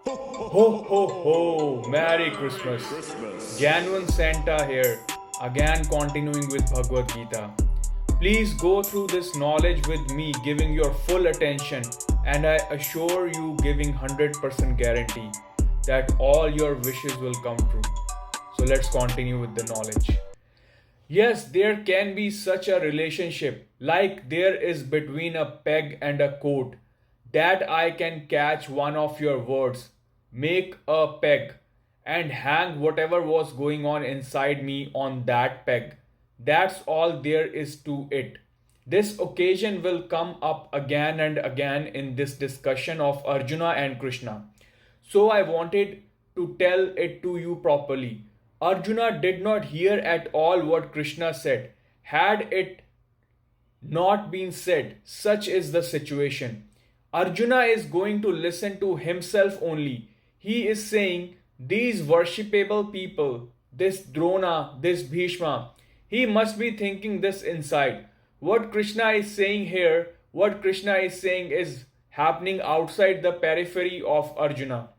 Ho ho ho! Merry Christmas! Genuine Santa here, again continuing with Bhagavad-Gita. Please go through this knowledge with me, giving your full attention, and I assure you, giving 100% guarantee that all your wishes will come true. So let's continue with the knowledge. Yes, there can be such a relationship, like there is between a peg and a coat, that I can catch one of your words, make a peg, and hang whatever was going on inside me on that peg. That's all there is to it. This occasion will come up again and again in this discussion of Arjuna and Krishna. So I wanted to tell it to you properly. Arjuna did not hear at all what Krishna said. Had it not been said, such is the situation. Arjuna is going to listen to himself only. He is saying, these worshipable people, this Drona, this Bhishma, he must be thinking this inside. What Krishna is saying here, what Krishna is saying is happening outside the periphery of Arjuna.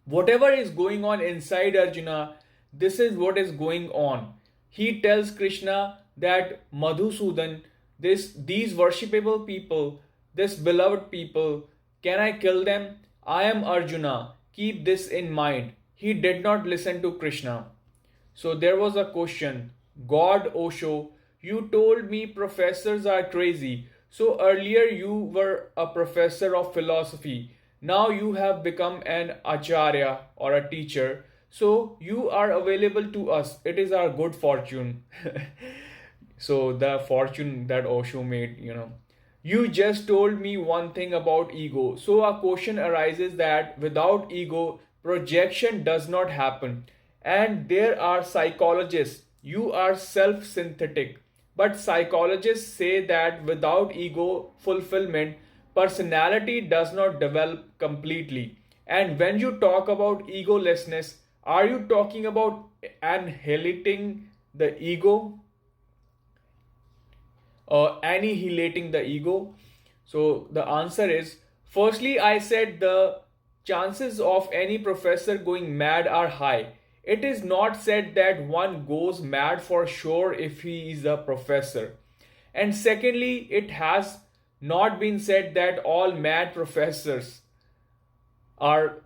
Whatever is going on inside Arjuna, this is what is going on. He tells Krishna that Madhusudan, these worshipable people, this beloved people, can I kill them? I am Arjuna. Keep this in mind. He did not listen to Krishna. So there was a question. God Osho, you told me professors are crazy. So earlier you were a professor of philosophy. Now you have become an acharya or a teacher. So you are available to us. It is our good fortune. So the fortune that Osho made. You just told me one thing about ego. So a question arises that without ego, projection does not happen. And there are psychologists. You are self synthetic. But psychologists say that without ego fulfillment, personality does not develop completely. And when you talk about egolessness, are you talking about annihilating the ego or annihilating the ego? So the answer is, firstly, I said the chances of any professor going mad are high. It is not said that one goes mad for sure if he is a professor. And secondly, it has not been said that all mad professors are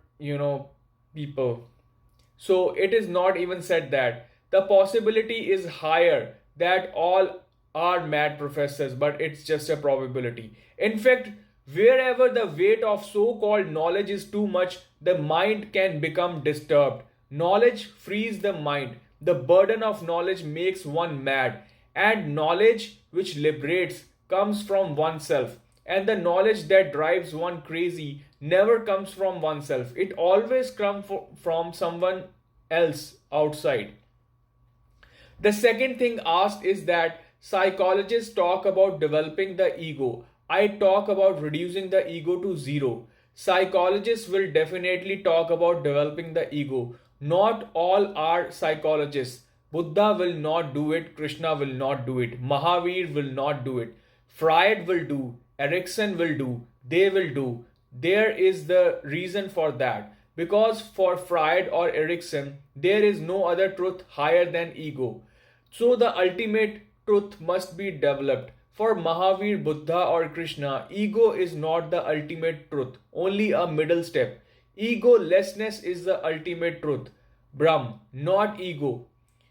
people. So it is not even said that. The possibility is higher that all are mad professors, but it's just a probability. In fact, wherever the weight of so called knowledge is too much, the mind can become disturbed. Knowledge frees the mind. The burden of knowledge makes one mad. And knowledge which liberates comes from oneself. And the knowledge that drives one crazy never comes from oneself. It always comes from someone else outside. The second thing asked is that psychologists talk about developing the ego. I talk about reducing the ego to zero. Psychologists will definitely talk about developing the ego. Not all are psychologists. Buddha will not do it, Krishna will not do it, Mahavir will not do it, Freud will do, Erikson will do, they will do. There is the reason for that. Because for Freud or Erikson, there is no other truth higher than ego. So the ultimate truth must be developed. For Mahavir, Buddha, or Krishna, ego is not the ultimate truth, only a middle step. Egolessness is the ultimate truth. Brahm, not ego,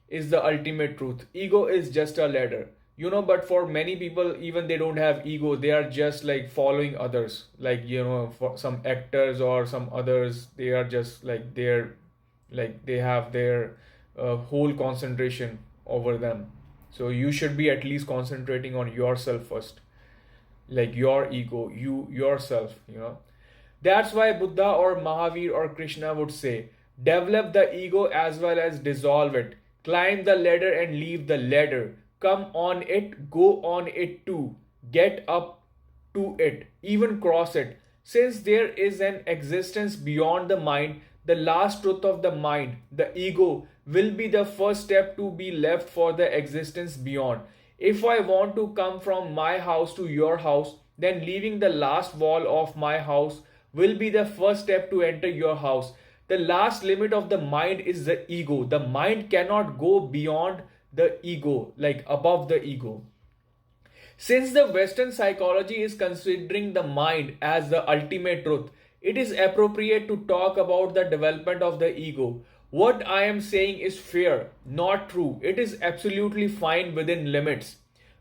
is the ultimate truth. Ego is just a ladder. But for many people, even they don't have ego, they are just like following others. For some actors or some others, they are just they have their whole concentration over them. So you should be at least concentrating on yourself first, like your ego, yourself. That's why Buddha or Mahavir or Krishna would say, develop the ego as well as dissolve it. Climb the ladder and leave the ladder. Come on it, go on it too. Get up to it, even cross it. Since there is an existence beyond the mind, the last truth of the mind, the ego, will be the first step to be left for the existence beyond. If I want to come from my house to your house, then leaving the last wall of my house will be the first step to enter your house. The last limit of the mind is the ego. The mind cannot go beyond the ego, like above the ego. Since the Western psychology is considering the mind as the ultimate truth, it is appropriate to talk about the development of the ego. What I am saying is fair, not true. It is absolutely fine within limits.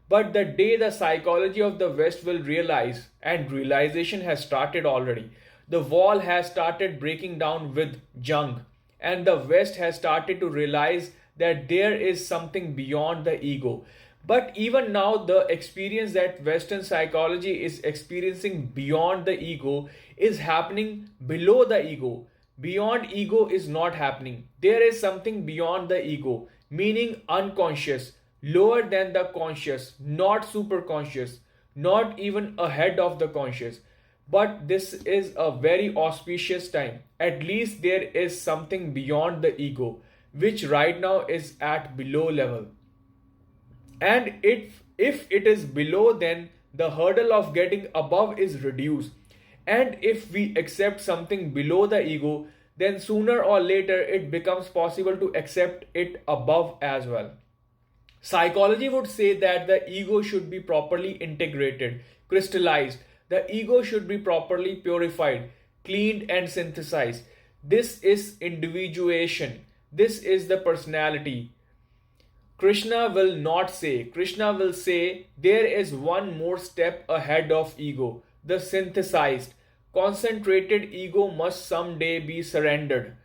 But the day the psychology of the West will realize, and realization has started already, the wall has started breaking down with Jung, and the West has started to realize that there is something beyond the ego. But even now, the experience that Western psychology is experiencing beyond the ego is happening below the ego. Beyond ego is not happening. There is something beyond the ego, meaning unconscious, lower than the conscious, not superconscious, not even ahead of the conscious. But this is a very auspicious time. At least there is something beyond the ego, which right now is at below level. And if it is below, then the hurdle of getting above is reduced. And if we accept something below the ego, then sooner or later it becomes possible to accept it above as well. Psychology would say that the ego should be properly integrated, crystallized. The ego should be properly purified, cleaned, and synthesized. This is individuation. This is the personality. Krishna will not say. Krishna will say there is one more step ahead of ego. The synthesized, concentrated ego must someday be surrendered.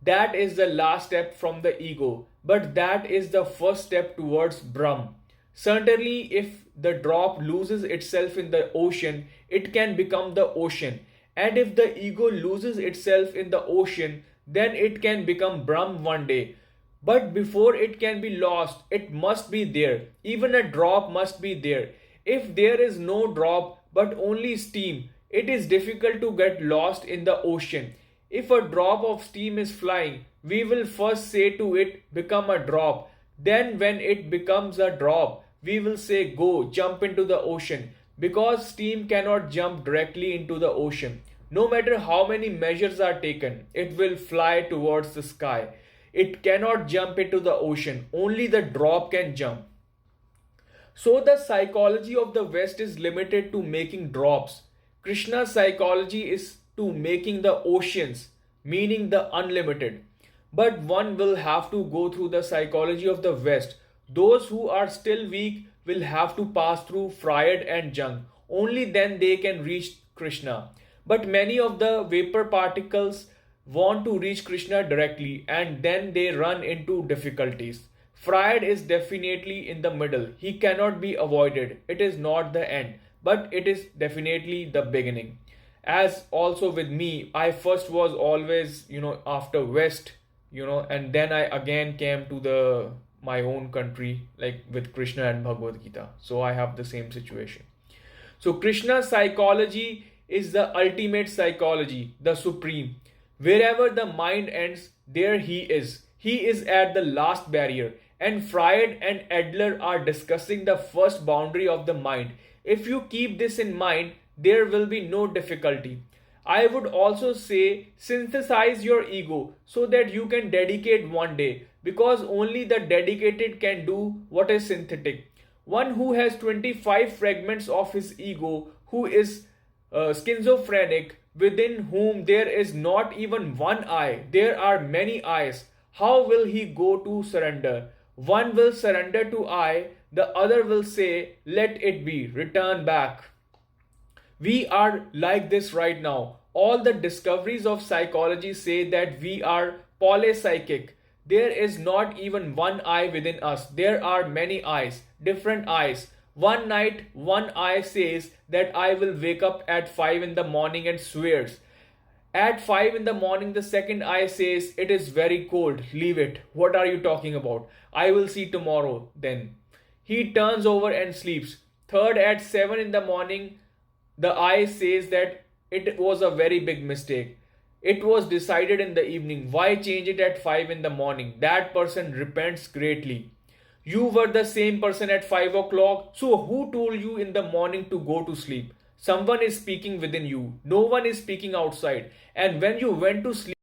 That is the last step from the ego, but that is the first step towards Brahm. Certainly, if the drop loses itself in the ocean, it can become the ocean. And if the ego loses itself in the ocean, then it can become Brahm one day. But before it can be lost, it must be there. Even a drop must be there. If there is no drop but only steam, it is difficult to get lost in the ocean. If a drop of steam is flying, we will first say to it, become a drop. Then when it becomes a drop, we will say, go, jump into the ocean. Because steam cannot jump directly into the ocean. No matter how many measures are taken, it will fly towards the sky. It cannot jump into the ocean. Only the drop can jump. So the psychology of the West is limited to making drops. Krishna's psychology is to making the oceans, meaning the unlimited. But one will have to go through the psychology of the West. Those who are still weak will have to pass through Freud and Jung. Only then they can reach Krishna. But many of the vapor particles want to reach Krishna directly, and then they run into difficulties. Freud is definitely in the middle. He cannot be avoided. It is not the end, but it is definitely the beginning. As also with me, I first was always, after West, and then I again came to my own country, like with Krishna and Bhagavad-Gita. So I have the same situation. So Krishna's psychology is the ultimate psychology, the supreme. Wherever the mind ends, there he is. He is at the last barrier. And Freud and Adler are discussing the first boundary of the mind. If you keep this in mind, there will be no difficulty. I would also say synthesize your ego so that you can dedicate one day, because only the dedicated can do what is synthetic. One who has 25 fragments of his ego, who is schizophrenic, within whom there is not even one eye, there are many eyes. How will he go to surrender? One will surrender to I, the other will say, let it be, return back. We are like this right now. All the discoveries of psychology say that we are polypsychic. There is not even one eye within us. There are many eyes, different eyes. One night, one eye says that I will wake up at 5 in the morning and swears. At 5 in the morning, the second eye says, it is very cold, leave it. What are you talking about? I will see tomorrow then. He turns over and sleeps. Third, at 7 in the morning, the eye says that it was a very big mistake. It was decided in the evening. Why change it at 5 in the morning? That person repents greatly. You were the same person at 5 o'clock. So who told you in the morning to go to sleep? Someone is speaking within you. No one is speaking outside. And when you went to sleep,